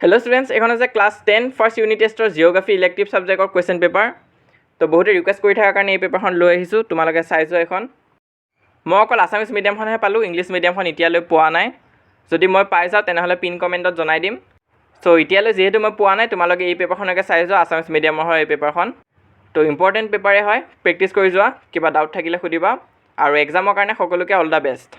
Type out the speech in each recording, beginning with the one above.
hello students এখন আছে class 10 first unit টেষ্টৰ জিওগ্ৰাফি ইলেক্টিভ সাবজেক্টৰ কোৱেশ্চন পেপাৰ তো বহুতে ৰিকুৱেষ্ট কৰি থাকাৰ কাৰণে এই পেপাৰখন লৈ আহিছো তোমালোকে চাইছো এখন মই অকল আসামিজ মিডিয়ামখনহে পালো ইংলিছ মিডিয়ামখন এতিয়ালৈ পোৱা নাই যদি মই পাই যাওঁ তেনেহলে পিন কমেন্টত জনাই দিম সো এতিয়ালৈ যেহেতু মই পোৱা নাই তোমালোকে এই পেপাৰখনকে চাই যোৱা আসামিজ মিডিয়ামৰ হয় এই পেপাৰখন তো ইম্পৰ্টেন্ট পেপাৰে হয় প্ৰেক্টিছ কৰি যোৱা কিবা ডাউট থাকিলে সুধিবা আৰু এক্সামৰ কাৰণে সকলোকে অল দা বেষ্ট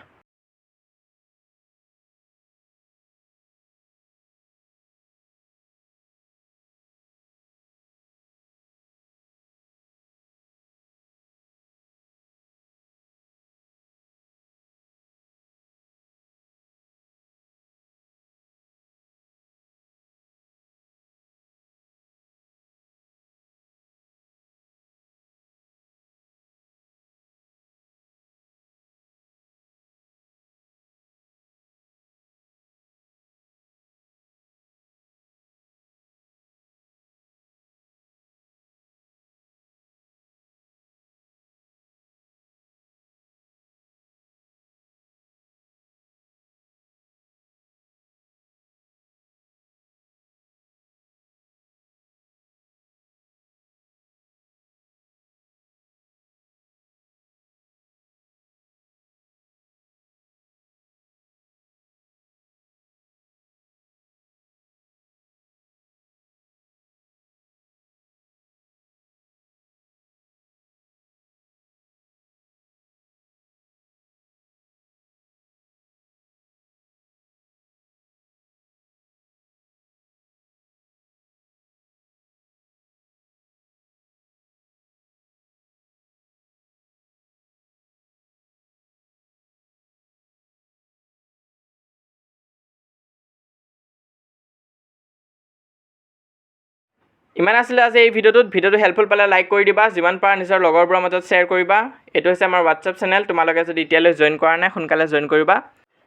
ইমান আছিল আজি এই ভিডিওটো হেল্পফুল পালে লাইক কৰি দিবা যিমান পাৰা নিজৰ লগৰবোৰৰ মাজত শ্বেয়াৰ কৰিবা এটো হৈছে আমাৰ WhatsApp চেনেল তোমালোকে যদি এতিয়ালৈ জয়েন কৰা নাই সোনকালে জয়েন কৰিবা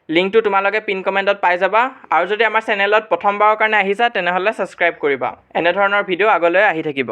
লিংকটো তোমালোকে পিন কমেন্টত পাই যাবা আৰু যদি আমাৰ চেনেলত প্ৰথমবাৰৰ কাৰণে আহিছা তেনেহলে সাবস্ক্ৰাইব কৰিবা এনে ধৰণৰ ভিডিও আগলৈ আহি থাকিব